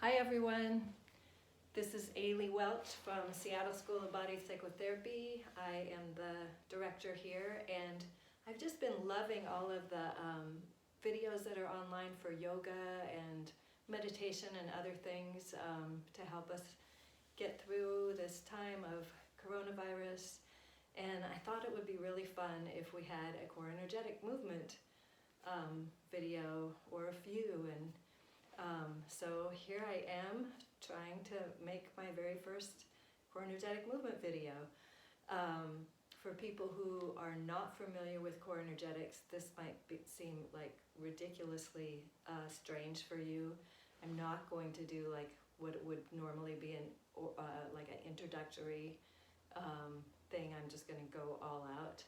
Hi everyone, this is Aylee Welch from Seattle School of Body-Psychotherapy. I am the director here, and I've just been loving all of the videos that are online for yoga and meditation and other things to help us get through this time of coronavirus. And I thought it would be really fun if we had a core energetic movement video or a few. And so here I am trying to make my very first core energetic movement video. For people who are not familiar with core energetics, this might seem like ridiculously strange for you. I'm not going to do like what would normally be like an introductory thing. I'm just going to go all out.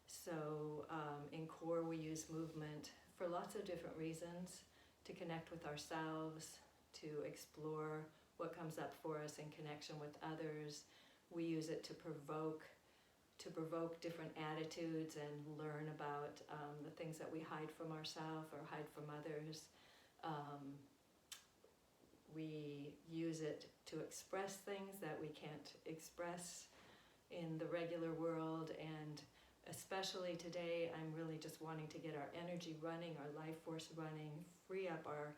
So in core we use movement for lots of different reasons: to connect with ourselves, to explore what comes up for us in connection with others. We use it to provoke different attitudes and learn about the things that we hide from ourselves or hide from others. We use it to express things that we can't express in the regular world, and especially today, I'm really just wanting to get our energy running, our life force running, free up our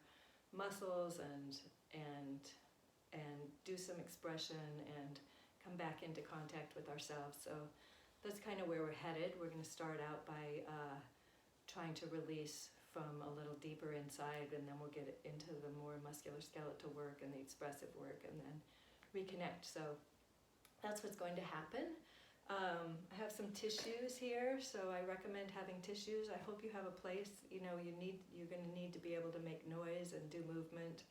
muscles and do some expression and come back into contact with ourselves. So that's kind of where we're headed. We're going to start out by trying to release from a little deeper inside, and then we'll get into the more musculoskeletal work and the expressive work, and then reconnect. So that's what's going to happen. I have some tissues here, so I recommend having tissues. I hope you have a place. You're going to need to be able to make noise and do movement,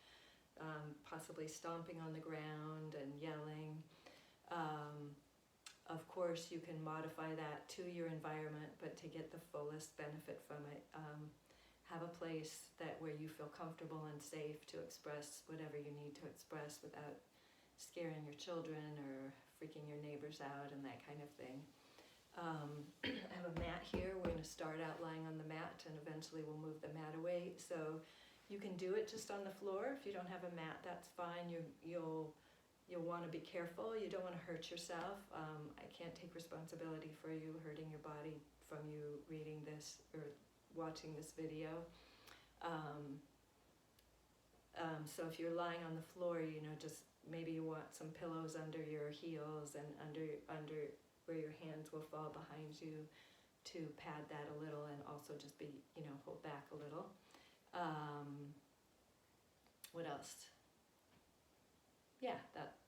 possibly stomping on the ground and yelling. Of course, you can modify that to your environment, but to get the fullest benefit from it, have a place where you feel comfortable and safe to express whatever you need to express without scaring your children or freaking your neighbors out and that kind of thing. I have a mat here. We're going to start out lying on the mat, and eventually we'll move the mat away. So you can do it just on the floor. If you don't have a mat, that's fine. You'll want to be careful. You don't want to hurt yourself. I can't take responsibility for you hurting your body from you reading this or watching this video. So if you're lying on the floor, just maybe you want some pillows under your heels and under where your hands will fall behind you to pad that a little, and also just be, hold back a little. What else? Yeah,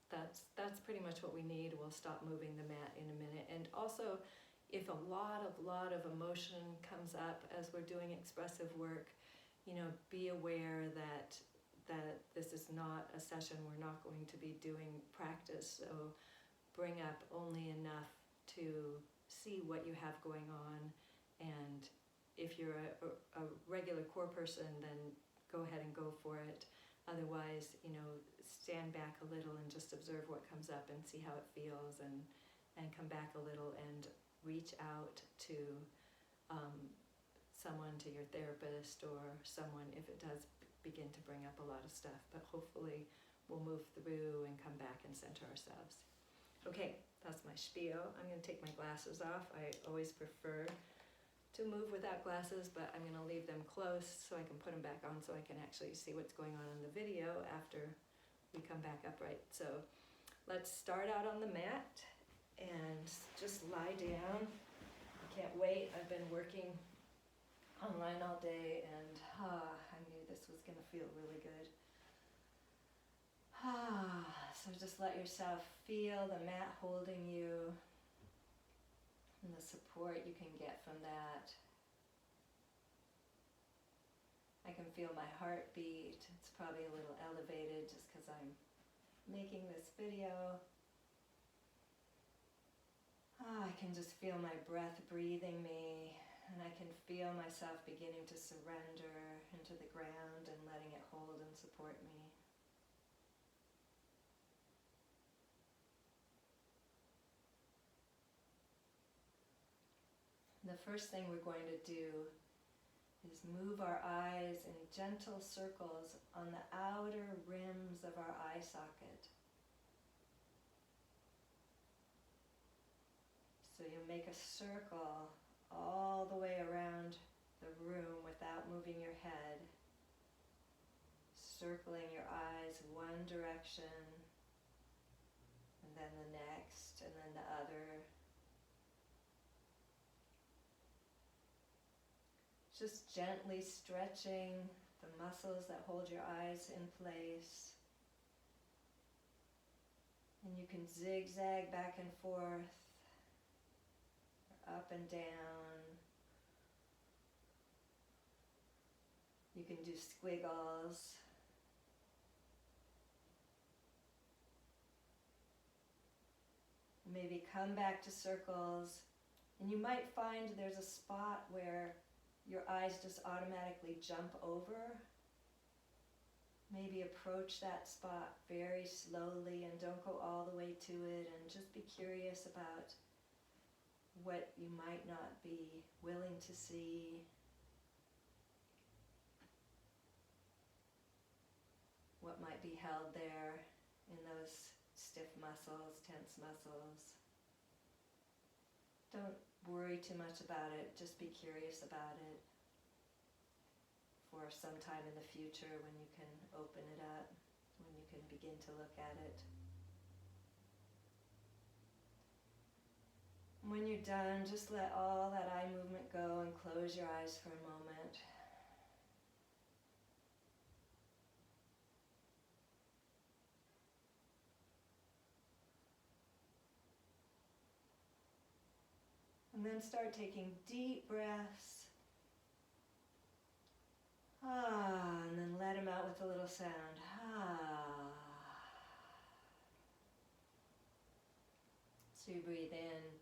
that's pretty much what we need. We'll stop moving the mat in a minute. And also, if a lot of emotion comes up as we're doing expressive work, be aware that this is not a session. We're not going to be doing practice. So bring up only enough to see what you have going on. And if you're a regular core person, then go ahead and go for it. Otherwise, stand back a little and just observe what comes up and see how it feels, and come back a little and reach out to someone, to your therapist or someone, if it does begin to bring up a lot of stuff. But hopefully we'll move through and come back and center ourselves. Okay, that's my spiel. I'm going to take my glasses off. I always prefer to move without glasses, but I'm going to leave them close so I can put them back on so I can actually see what's going on in the video after we come back upright. So let's start out on the mat and just lie down. I can't wait. I've been working online all day, and I knew this was going to feel really good. So just let yourself feel the mat holding you and the support you can get from that. I can feel my heartbeat. It's probably a little elevated just because I'm making this video. I can just feel my breath breathing me, and I can feel myself beginning to surrender into the ground and letting it hold and support me. The first thing we're going to do is move our eyes in gentle circles on the outer rims of our eye socket. So you make a circle all the way around the room without moving your head, circling your eyes one direction, and then the next, and then the other. Just gently stretching the muscles that hold your eyes in place. And you can zigzag back and forth, or up and down. You can do squiggles. Maybe come back to circles. And you might find there's a spot where your eyes just automatically jump over. Maybe approach that spot very slowly and don't go all the way to it, and just be curious about what you might not be willing to see. What might be held there in those stiff muscles, tense muscles. Don't worry too much about it, just be curious about it for some time in the future when you can open it up, when you can begin to look at it. When you're done, just let all that eye movement go and close your eyes for a moment. And then start taking deep breaths. And then let them out with a little sound. So you breathe in.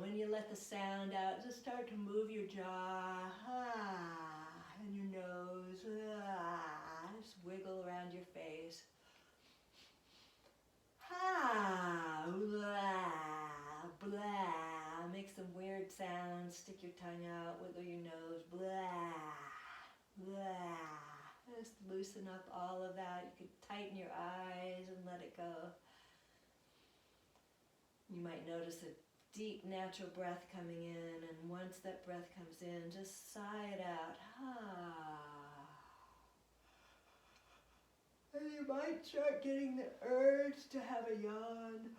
When you let the sound out, just start to move your jaw and your nose. Just wiggle around your face. Blah, blah. Make some weird sounds. Stick your tongue out, wiggle your nose. Blah, blah. Just loosen up all of that. You could tighten your eyes and let it go. You might notice a deep natural breath coming in, and once that breath comes in, just sigh it out. And you might start getting the urge to have a yawn.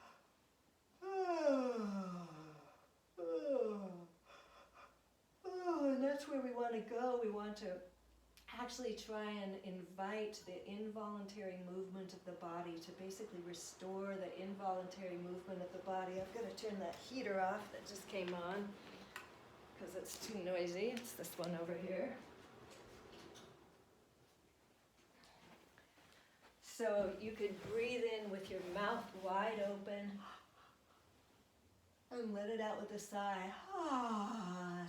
And that's where we want to go. We want to actually try and invite the involuntary movement of the body to basically restore the involuntary movement of the body. I've got to turn that heater off that just came on because it's too noisy. It's this one over here. So you could breathe in with your mouth wide open and let it out with a sigh.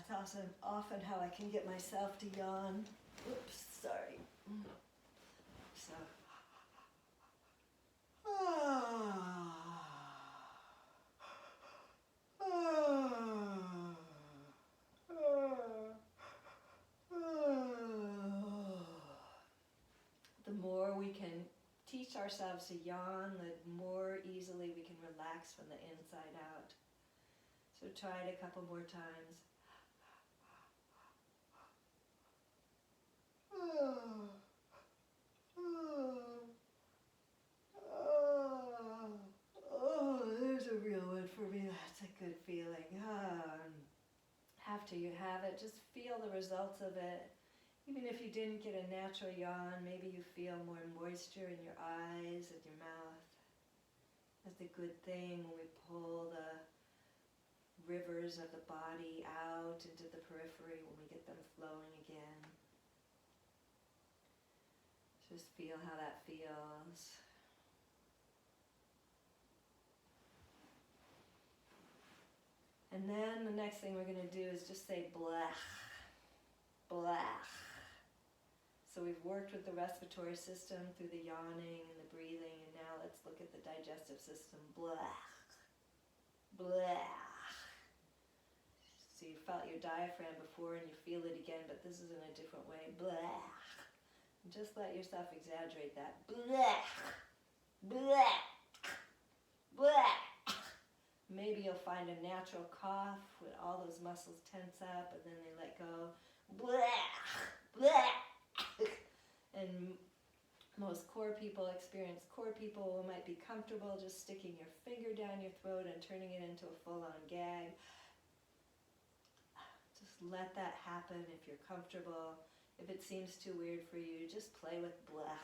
That's often how I can get myself to yawn. Oops, sorry. So, the more we can teach ourselves to yawn, the more easily we can relax from the inside out. So try it a couple more times. There's a real one for me. That's a good feeling. After you have it, just feel the results of it. Even if you didn't get a natural yawn, maybe you feel more moisture in your eyes and your mouth. That's the good thing when we pull the rivers of the body out into the periphery, when we get them flowing again. Just feel how that feels. And then the next thing we're going to do is just say blech, blech. So we've worked with the respiratory system through the yawning and the breathing, and now let's look at the digestive system. Blech, blech. So you felt your diaphragm before and you feel it again, but this is in a different way. Blah. Just let yourself exaggerate that. Blah. Blah. Blah. Maybe you'll find a natural cough when all those muscles tense up and then they let go. Blah. Blah. And most core people, experienced core people, might be comfortable just sticking your finger down your throat and turning it into a full-on gag. Just let that happen if you're comfortable. If it seems too weird for you, just play with blah.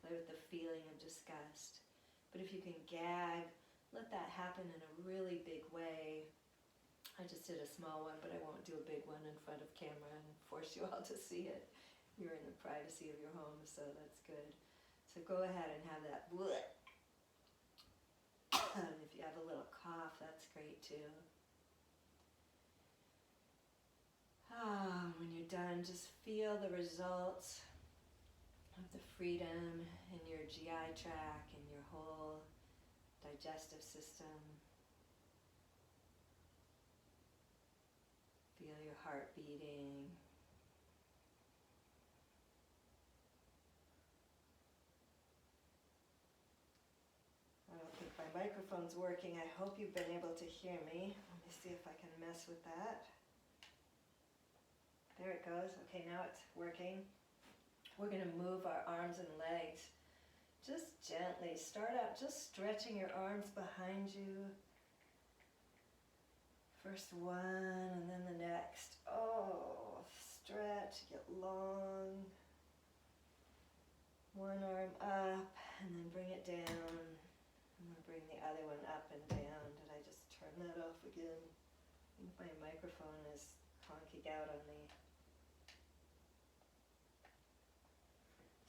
Play with the feeling of disgust. But if you can gag, let that happen in a really big way. I just did a small one, but I won't do a big one in front of camera and force you all to see it. You're in the privacy of your home, so that's good. So go ahead and have that bleh. And if you have a little cough, that's great too. When you're done, just feel the results of the freedom in your GI tract and your whole digestive system. Feel your heart beating. I don't think my microphone's working. I hope you've been able to hear me. Let me see if I can mess with that. There it goes. Okay, now it's working. We're going to move our arms and legs just gently. Start out just stretching your arms behind you. First one and then the next. Oh, stretch, get long. One arm up and then bring it down. I'm going to bring the other one up and down. Did I just turn that off again? I think my microphone is conking out on me.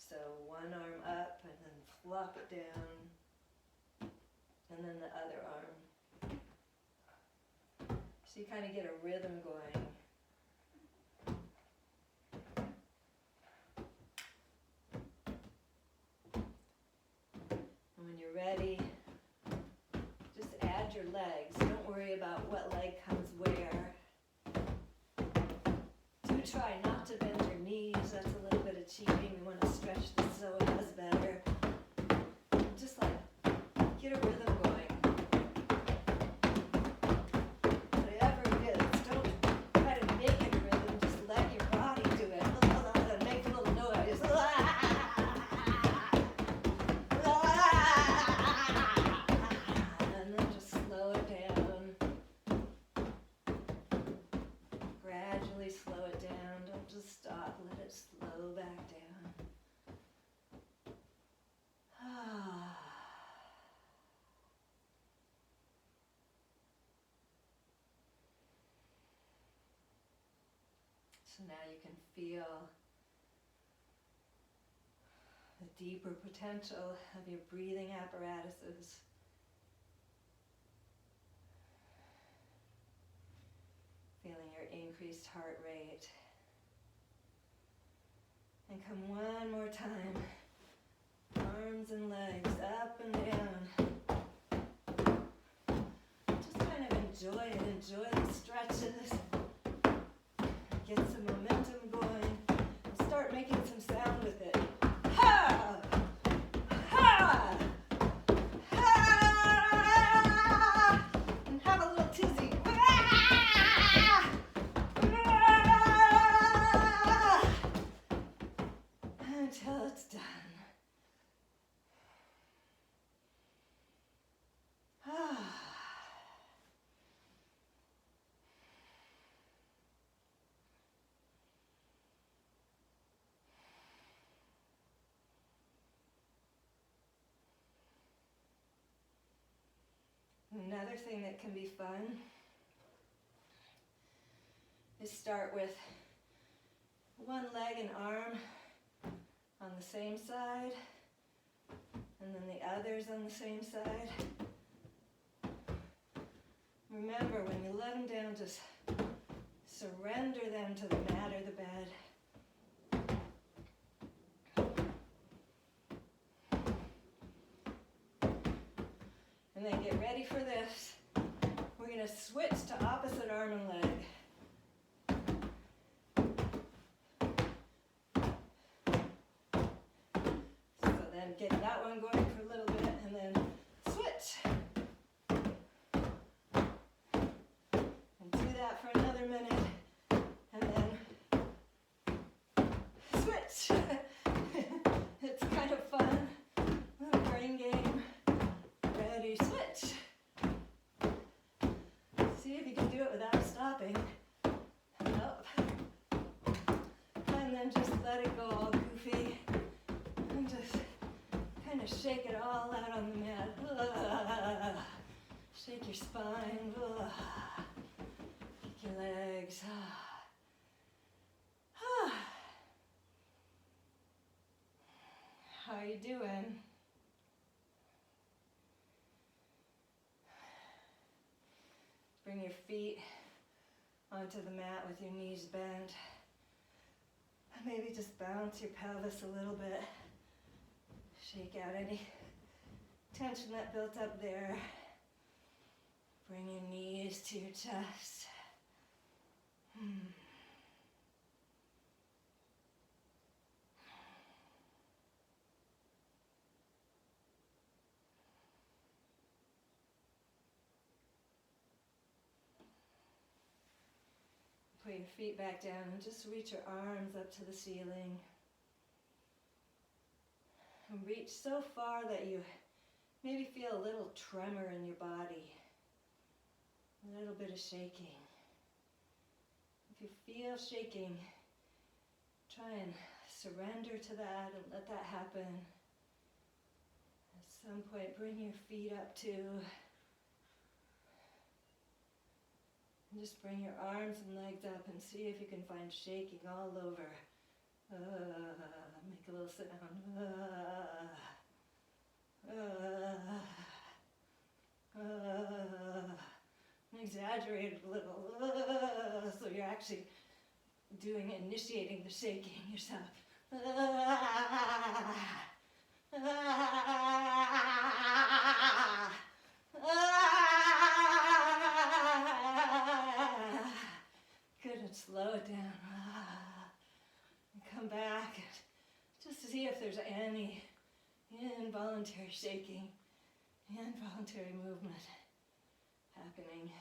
So one arm up and then flop it down. And then the other arm. So you kind of get a rhythm going. And when you're ready, just add your legs. Don't worry about what leg comes where. Do try not to bend your knees. That's a little bit of cheating. We want to stretch the psoas better. Just like get a rhythm going. Whatever it is, don't try to make it a rhythm. Just let your body do it. Make a little noise. And then just slow it down. Gradually slow it down. Don't just stop. Let it slow back down. So now you can feel the deeper potential of your breathing apparatuses. Feeling your increased heart rate. And come one more time. Arms and legs up and down. Just kind of enjoy it. Enjoy the stretches. Get some momentum going. And start making some sound with it. Ha! Ha! Ha! And have a little tizzy. Until it's done. Another thing that can be fun is start with one leg and arm on the same side, and then the others on the same side. Remember, when you let them down, just surrender them to the mat or the bed. And then get ready for this. We're going to switch to opposite arm and leg. And get that one going for a little bit, and then switch. And do that for another minute, and then switch. It's kind of fun, little brain game. Ready, switch. See if you can do it without stopping. And up. And then just let it go all goofy. And just kind of shake it all out on the mat. Shake your spine. Kick your legs. How are you doing? Bring your feet onto the mat with your knees bent. And maybe just bounce your pelvis a little bit. Shake out any tension that built up there. Bring your knees to your chest. Put your feet back down and just reach your arms up to the ceiling. And reach so far that you maybe feel a little tremor in your body. A little bit of shaking. If you feel shaking, try and surrender to that and let that happen. At some point, bring your feet up too. And just bring your arms and legs up and see if you can find shaking all over. Make a little sound. Exaggerate a little. So you're actually initiating the shaking yourself. Good, and slow it down. And come back and just to see if there's any involuntary shaking, involuntary movement happening.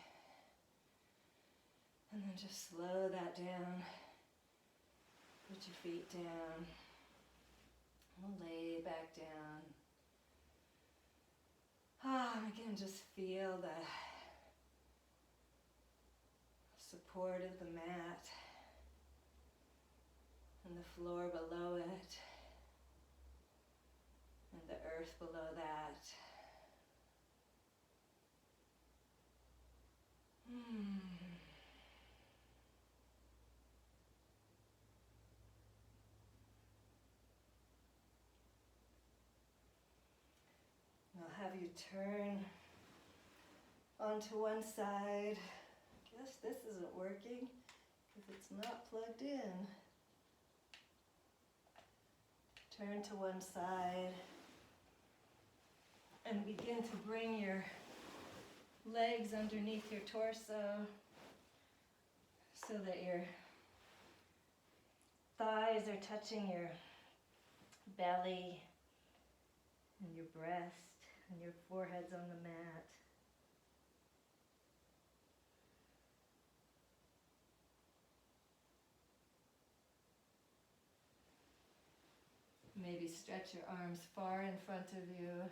And then just slow that down. Put your feet down. Lay back down. Again, just feel the support of the mat and the floor below it and the earth below that. I'll have you turn onto one side. I guess this isn't working because it's not plugged in. Turn to one side and begin to bring your legs underneath your torso so that your thighs are touching your belly and your breast and your forehead's on the mat. Maybe stretch your arms far in front of you.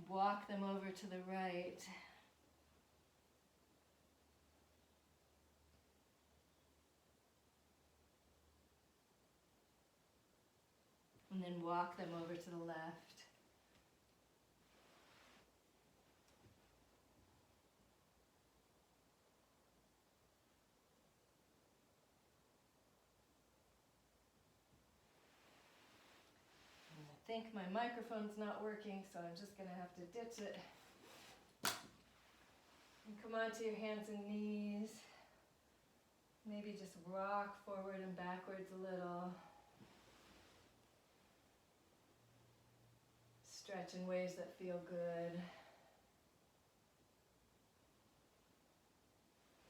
Walk them over to the right. And then walk them over to the left. I think my microphone's not working, so I'm just going to have to ditch it. And come onto your hands and knees. Maybe just rock forward and backwards a little. Stretch in ways that feel good.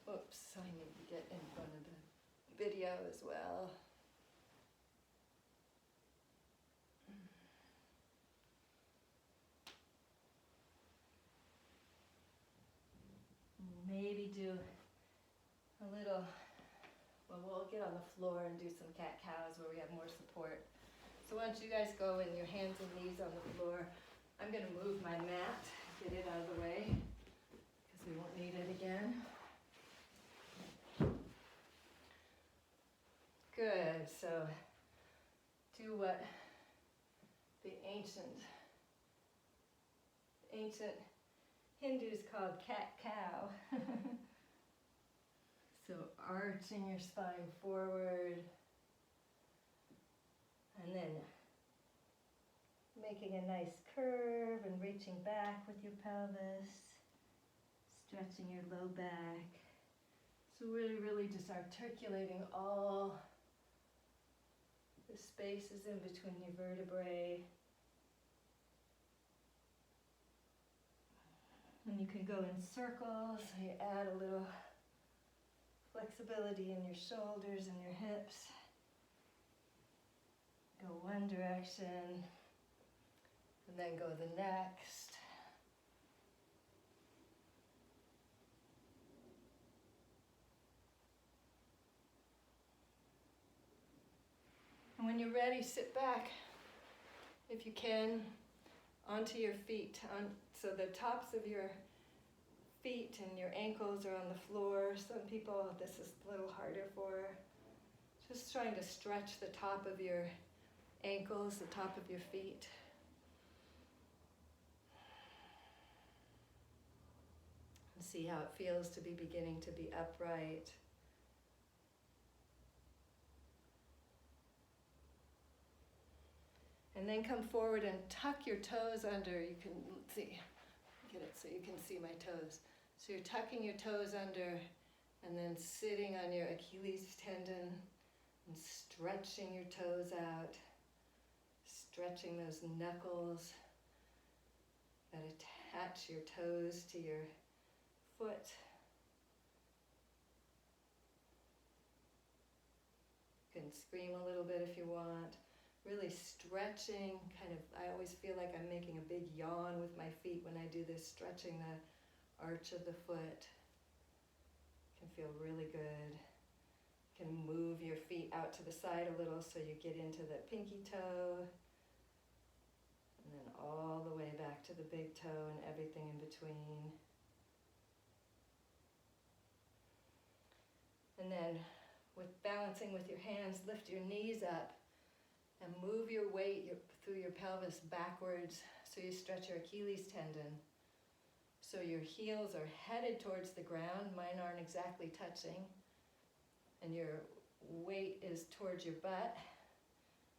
Oops, I need to get in front of the video as well. Maybe do a little, well, we'll get on the floor and do some cat-cows where we have more support. So why don't you guys go in your hands and knees on the floor. I'm going to move my mat, get it out of the way, because we won't need it again. Good, so do what the ancient Hindus called cat-cow. So arching your spine forward, and then making a nice curve and reaching back with your pelvis, stretching your low back. So really just articulating all the spaces in between your vertebrae. And you can go in circles, so you add a little flexibility in your shoulders and your hips. Go one direction, and then go the next. And when you're ready, sit back, if you can, onto your feet. So the tops of your feet and your ankles are on the floor. Some people, this is a little harder for. Just trying to stretch the top of your ankles, the top of your feet. And see how it feels to be beginning to be upright. And then come forward and tuck your toes under. You can see, get it so you can see my toes. So you're tucking your toes under and then sitting on your Achilles tendon and stretching your toes out, stretching those knuckles that attach your toes to your foot. You can scream a little bit if you want. Really stretching, I always feel like I'm making a big yawn with my feet when I do this, stretching the arch of the foot. Can feel really good. You can move your feet out to the side a little so you get into the pinky toe, and then all the way back to the big toe and everything in between. And then with balancing with your hands, lift your knees up and move your weight through your pelvis backwards so you stretch your Achilles tendon. So your heels are headed towards the ground. Mine aren't exactly touching. And your weight is towards your butt.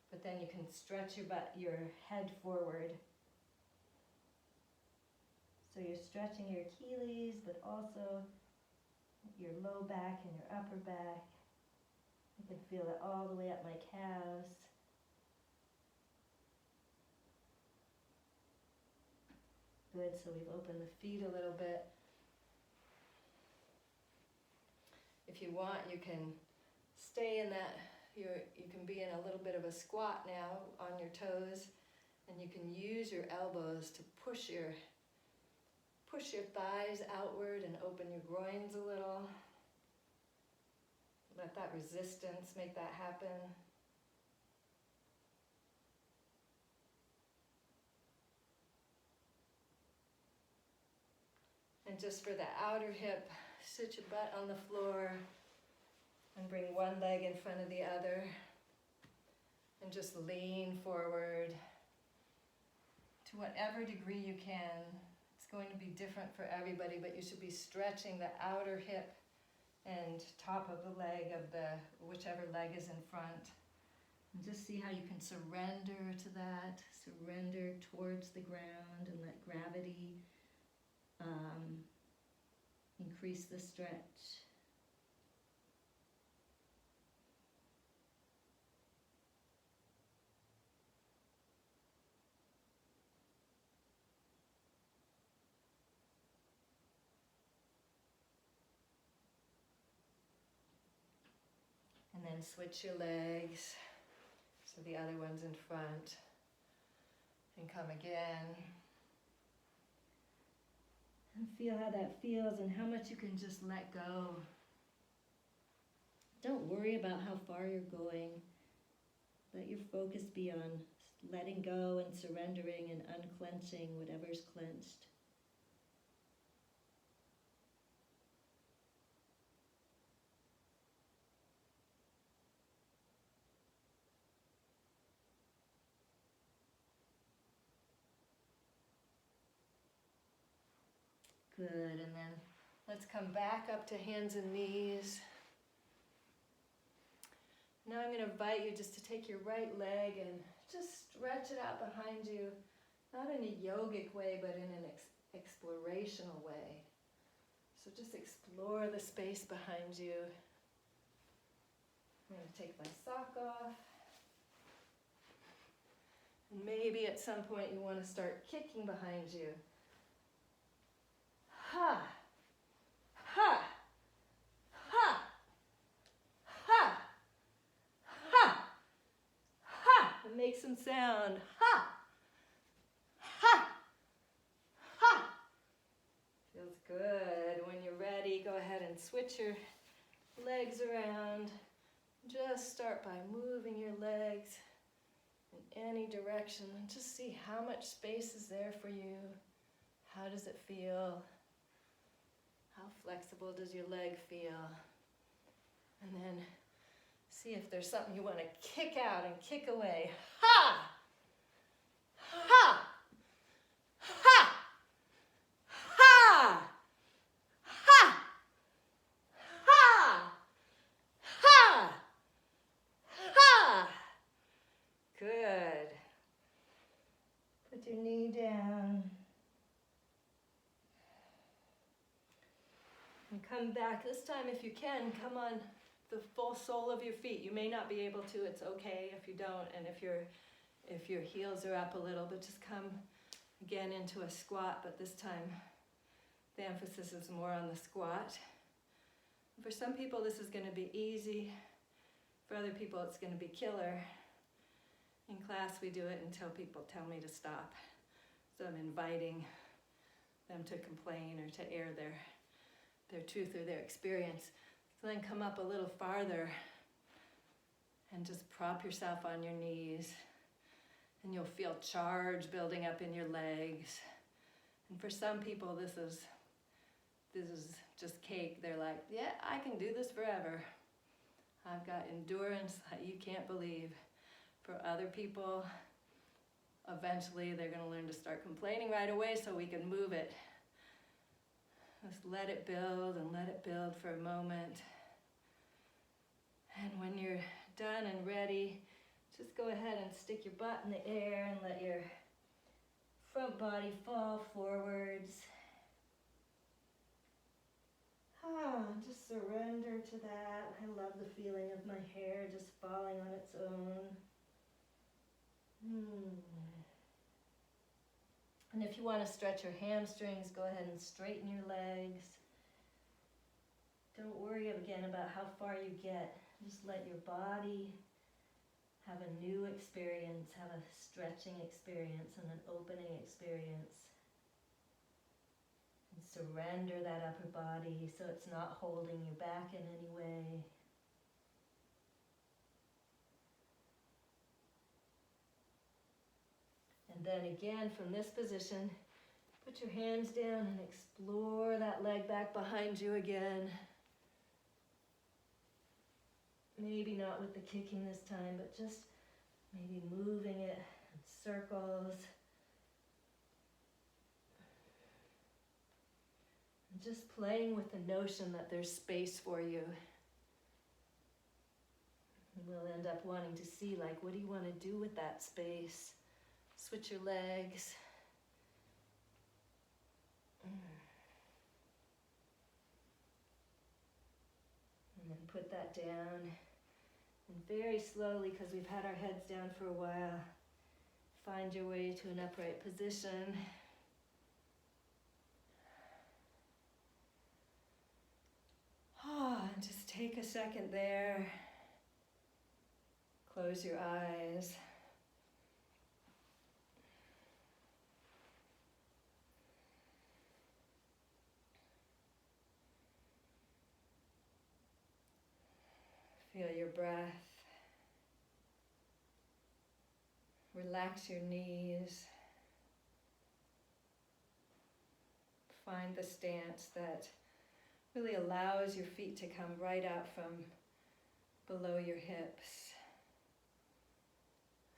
But then you can stretch your head forward. So you're stretching your Achilles, but also your low back and your upper back. I can feel it all the way up my calves. Good, so we've opened the feet a little bit. If you want, you can stay in that, you can be in a little bit of a squat now on your toes, and you can use your elbows to push your thighs outward and open your groins a little. Let that resistance make that happen. And just for the outer hip, sit your butt on the floor and bring one leg in front of the other. And just lean forward to whatever degree you can. It's going to be different for everybody, but you should be stretching the outer hip and top of the leg of whichever leg is in front. And just see how you can surrender to that. Surrender towards the ground and let gravity increase the stretch. again, switch your legs. So the other one's in front. And come again. And feel how that feels and how much you can just let go. Don't worry about how far you're going. Let your focus be on letting go and surrendering and unclenching whatever's clenched. Good, and then let's come back up to hands and knees. Now I'm going to invite you just to take your right leg and just stretch it out behind you, not in a yogic way, but in an explorational way. So just explore the space behind you. I'm going to take my sock off. And maybe at some point you want to start kicking behind you. Ha! Ha! Ha! Ha! Ha! Ha! And make some sound. Ha! Ha! Ha! Feels good. When you're ready, go ahead and switch your legs around. Just start by moving your legs in any direction and just see how much space is there for you. How does it feel? How flexible does your leg feel? And then see if there's something you want to kick out and kick away. Ha! Ha! Ha! Ha! Ha! Ha! Ha! Ha! Good. Put your knee down. And come back. This time, if you can, come on the full sole of your feet. You may not be able to. It's okay if you don't. And if your heels are up a little, but just come again into a squat. But this time, the emphasis is more on the squat. For some people, this is going to be easy. For other people, it's going to be killer. In class, we do it until people tell me to stop. So I'm inviting them to complain or to air their truth or their experience. So then come up a little farther and just prop yourself on your knees. And you'll feel charge building up in your legs. And for some people, this is just cake. They're like, yeah, I can do this forever. I've got endurance that you can't believe. For other people, eventually they're going to learn to start complaining right away so we can move it. Just let it build and let it build for a moment. And when you're done and ready, just go ahead and stick your butt in the air and let your front body fall forwards. Just surrender to that. I love the feeling of my hair just falling on its own. And if you want to stretch your hamstrings, go ahead and straighten your legs. Don't worry again about how far you get. Just let your body have a new experience, have a stretching experience and an opening experience. And surrender that upper body so it's not holding you back in any way. And then again, from this position, put your hands down and explore that leg back behind you again. Maybe not with the kicking this time, but just maybe moving it in circles. And just playing with the notion that there's space for you. And we'll end up wanting to see, like, what do you want to do with that space? Switch your legs. And then put that down. And very slowly, because we've had our heads down for a while, find your way to an upright position. And just take a second there. Close your eyes. Feel your breath. Relax your knees. Find the stance that really allows your feet to come right out from below your hips.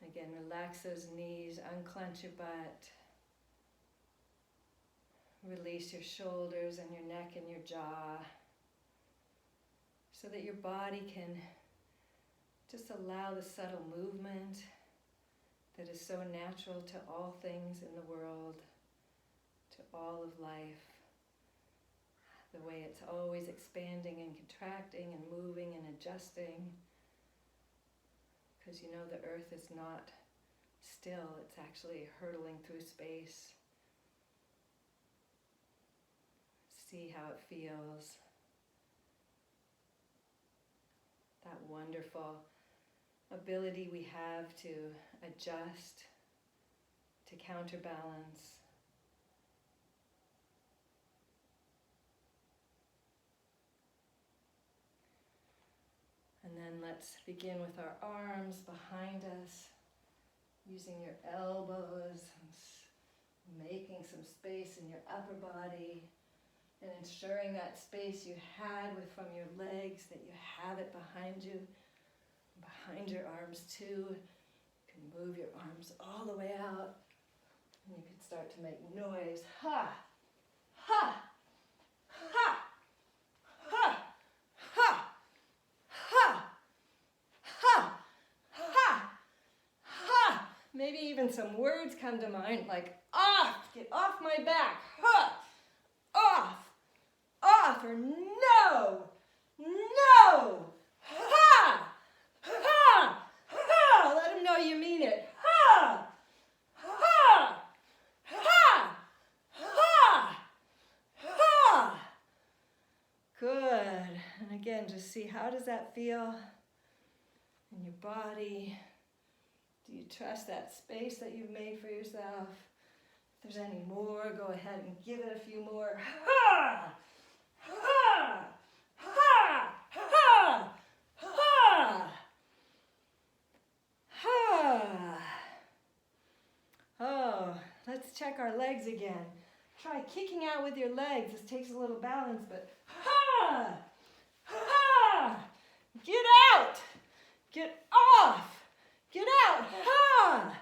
Again, relax those knees, unclench your butt. Release your shoulders and your neck and your jaw so that your body can just allow the subtle movement that is so natural to all things in the world, to all of life. The way it's always expanding and contracting and moving and adjusting. Because you know the earth is not still, it's actually hurtling through space. See how it feels. That wonderful ability we have to adjust, to counterbalance. And then let's begin with our arms behind us, using your elbows, and making some space in your upper body, and ensuring that space you had from your legs, that you have it behind you, behind your arms too. You can move your arms all the way out, and you can start to make noise. Ha! Ha! Ha! Ha! Ha! Ha! Ha! Ha! Ha! Maybe even some words come to mind like off, get off my back, ha! Off, off, or no, no, ha! Ha! Ha! Let them know you mean it. Ha! Ha! Ha! Ha! Ha! Good. And again, just see, how does that feel in your body? Do you trust that space that you've made for yourself? If there's any more, go ahead and give it a few more. Ha! Ha! Ha! Ha! Ha! Ha! Oh, let's check our legs again. Try kicking out with your legs. This takes a little balance, but ha! Ha! Get out! Get off! Get out! Ha!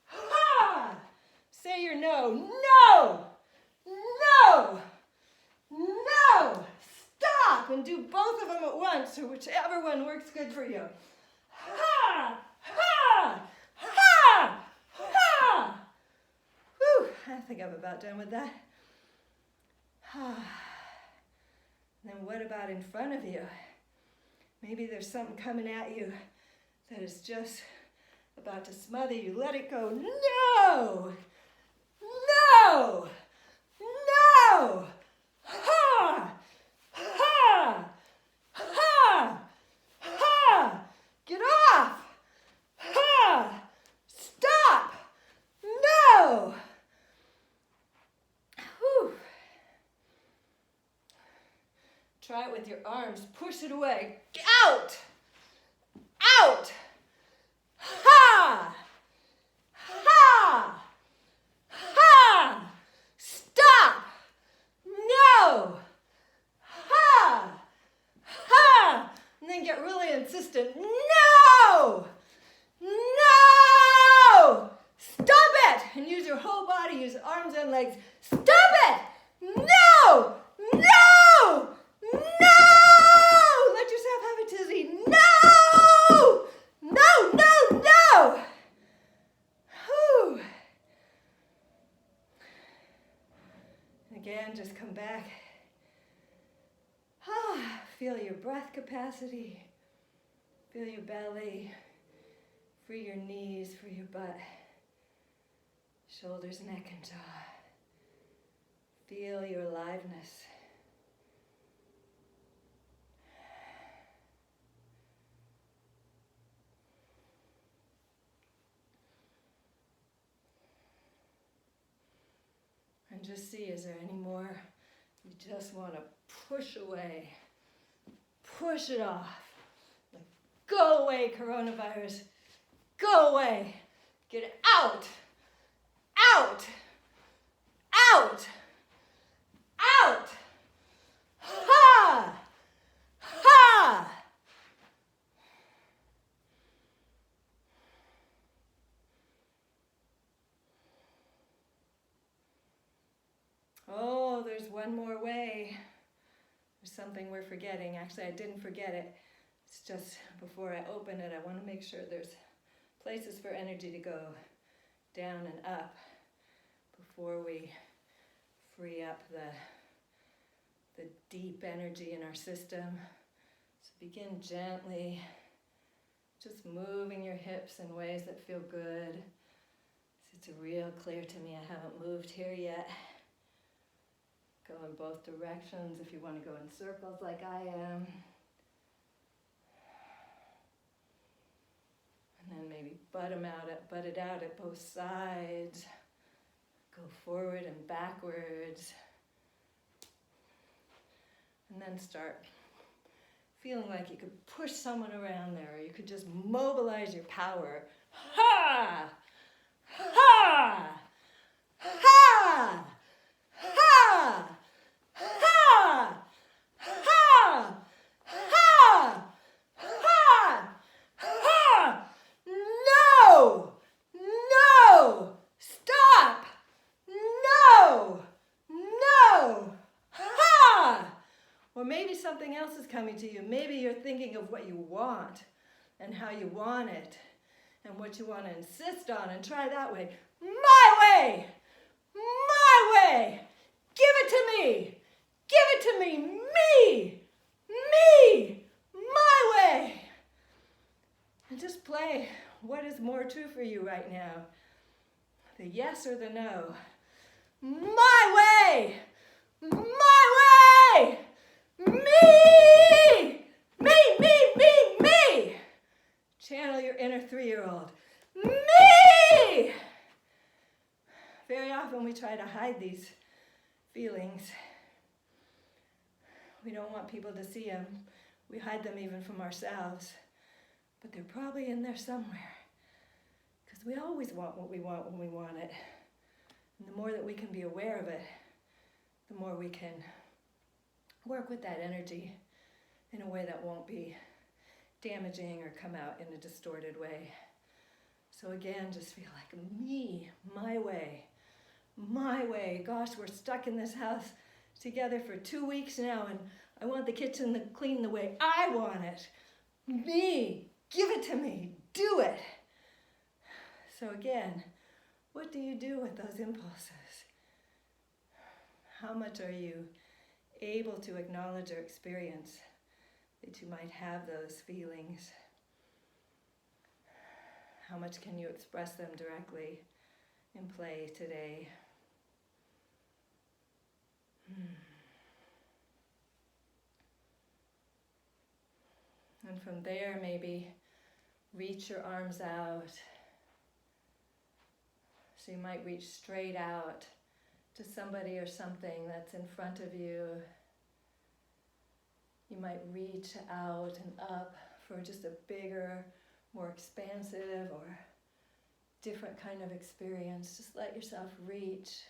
Ha! Say your no. No! No! No! Stop! And do both of them at once, or whichever one works good for you. Ha! Ha! Ha! Ha! Whew, I think I'm about done with that. Then what about in front of you? Maybe there's something coming at you that is just about to smother you. Let it go. No! No! No! Ha! Ha! Ha! Ha! Get off! Ha! Stop! No! Whew. Try it with your arms. Push it away. Out! Out! Ha! Ha! Ha! Stop! No! Ha! Ha! And then get really insistent. No! No! Stop it! And use your whole body, use arms and legs. Stop it! No! No! No! Let yourself have a tizzy. No! No, no, no! Whew. Again, just come back. Feel your breath capacity. Feel your belly. Free your knees, free your butt. Shoulders, neck, and jaw. Feel your aliveness. just see, is there any more you just want to push away? Push it off. Like, go away, coronavirus. Go away. Get out. Out. Out. Out. Ha! Ha! Oh, there's one more way. There's something we're forgetting. Actually, I didn't forget it. It's just before I open it, I want to make sure there's places for energy to go down and up before we free up the deep energy in our system. So begin gently, just moving your hips in ways that feel good. It's real clear to me I haven't moved here yet. Go in both directions if you want to go in circles like I am. And then maybe butt it out at both sides. Go forward and backwards. And then start feeling like you could push someone around there, or you could just mobilize your power. Ha! Ha! Ha! Ha! Ha! Ha! Ha! Ha! Ha! No! No! Stop! No! No! Ha! Or maybe something else is coming to you. Maybe you're thinking of what you want and how you want it and what you want to insist on, and try that way. My way! My way! Give it to me! Give it to me! Me! Me! My way! And just play what is more true for you right now. The yes or the no. My way! My way! Me! Me, me, me, me! Channel your inner 3-year-old. Me! Very often we try to hide these feelings. We don't want people to see them. We hide them even from ourselves. But they're probably in there somewhere. Because we always want what we want when we want it. And the more that we can be aware of it, the more we can work with that energy in a way that won't be damaging or come out in a distorted way. So again, just feel like me, my way. My way. Gosh, we're stuck in this house together for 2 weeks now, and I want the kitchen clean the way I want it. Me. Give it to me. Do it. So again, what do you do with those impulses? How much are you able to acknowledge or experience that you might have those feelings? How much can you express them directly in play today? And from there, maybe reach your arms out. So you might reach straight out to somebody or something that's in front of you. You might reach out and up for just a bigger, more expansive or different kind of experience. Just let yourself reach.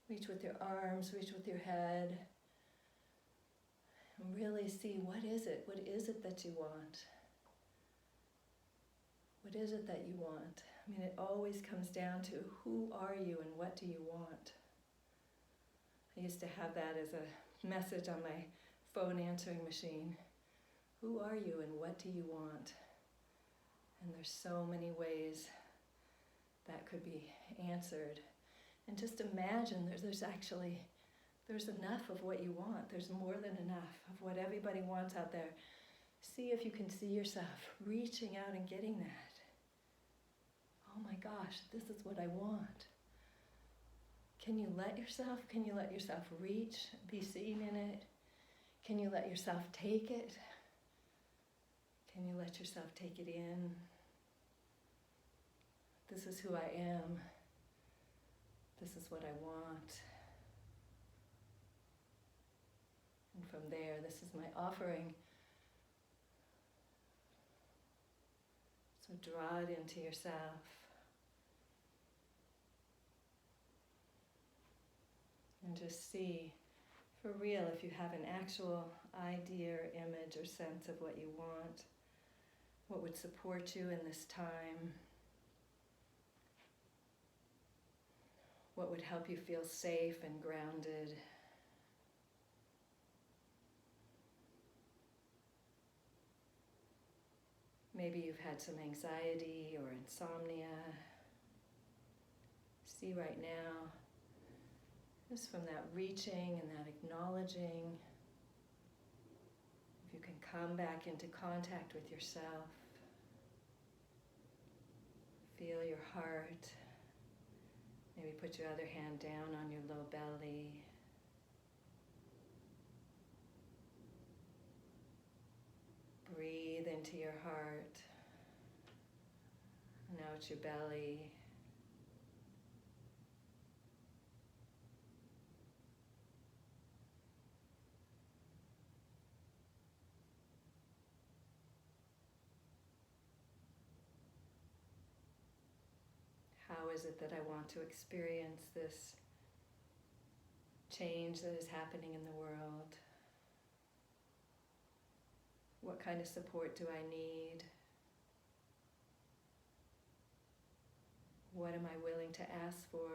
Reach with your arms, reach with your head. And really see, what is it? What is it that you want? What is it that you want? I mean, it always comes down to who are you and what do you want? I used to have that as a message on my phone answering machine. Who are you and what do you want? And there's so many ways that could be answered. And just imagine there's enough of what you want. There's more than enough of what everybody wants out there. See if you can see yourself reaching out and getting that. Oh my gosh, this is what I want. Can you let yourself reach, be seen in it? Can you let yourself take it? Can you let yourself take it in? This is who I am. This is what I want. And from there, this is my offering. So draw it into yourself. And just see, for real, if you have an actual idea or image or sense of what you want, what would support you in this time, what would help you feel safe and grounded. Maybe you've had some anxiety or insomnia. See right now, just from that reaching and that acknowledging, if you can come back into contact with yourself, feel your heart. Maybe put your other hand down on your low belly. Breathe into your heart and out your belly. How is it that I want to experience this change that is happening in the world? What kind of support do I need? What am I willing to ask for?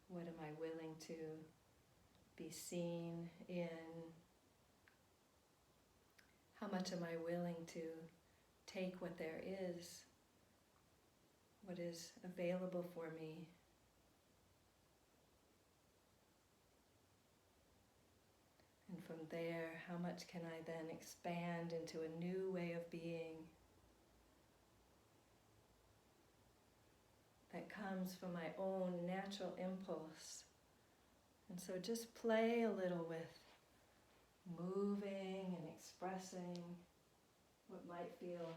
What am I willing to be seen in? How much am I willing to take what there is, what is available for me? And from there, how much can I then expand into a new way of being that comes from my own natural impulse? And so just play a little with moving and expressing what might feel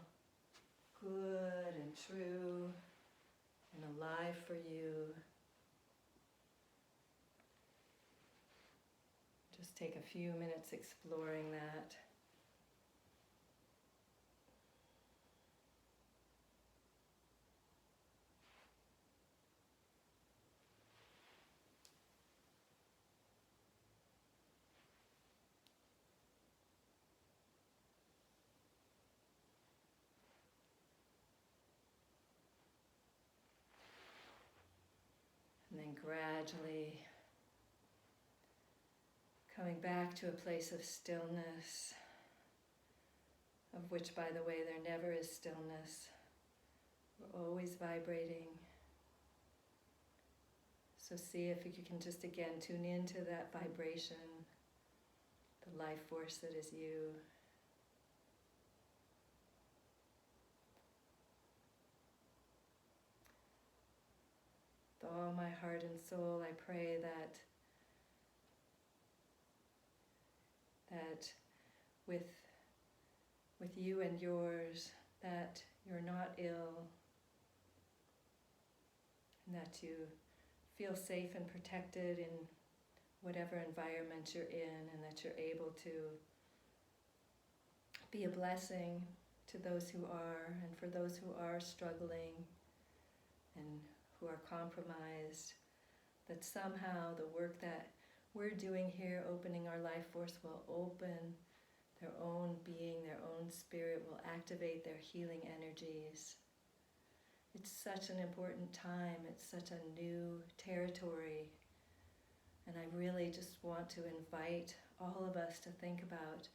good and true and alive for you. Just take a few minutes exploring that. And then gradually coming back to a place of stillness, of which, by the way, there never is stillness. We're always vibrating. So see if you can just again tune into that vibration, the life force that is you. With all my heart and soul, I pray that with you and yours, that you're not ill, and that you feel safe and protected in whatever environment you're in, and that you're able to be a blessing to those who are, and for those who are struggling and who are compromised, that somehow the work that we're doing here, opening our life force, will open their own being, their own spirit, will activate their healing energies. It's such an important time. It's such a new territory. And I really just want to invite all of us to think about,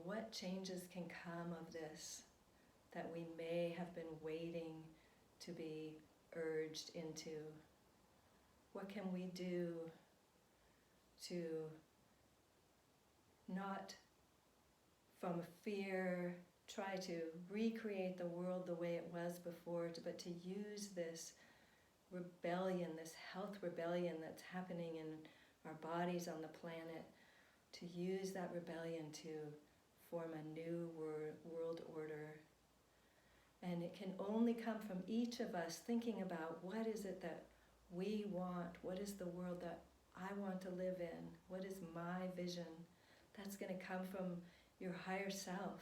what changes can come of this that we may have been waiting to be urged into. What can we do to not from fear try to recreate the world the way it was before, but to use this rebellion, this health rebellion that's happening in our bodies on the planet, to use that rebellion to form a new world order. And it can only come from each of us thinking about what is it that we want, what is the world that I want to live in, what is my vision, that's going to come from your higher self.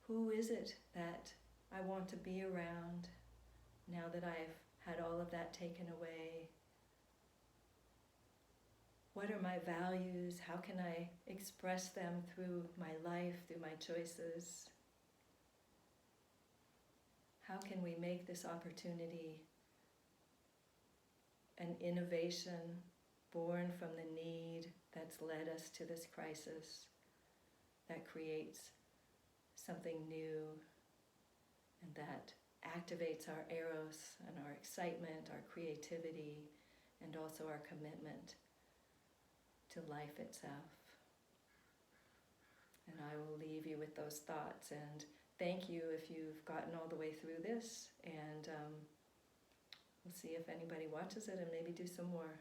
Who is it that I want to be around now that I've had all of that taken away? What are my values? How can I express them through my life, through my choices? How can we make this opportunity an innovation born from the need that's led us to this crisis, that creates something new and that activates our eros and our excitement, our creativity, and also our commitment to life itself. And I will leave you with those thoughts, and thank you if you've gotten all the way through this, and we'll see if anybody watches it and maybe do some more.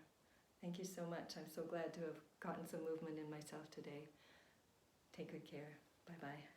Thank you so much. I'm so glad to have gotten some movement in myself today. Take good care. Bye-bye.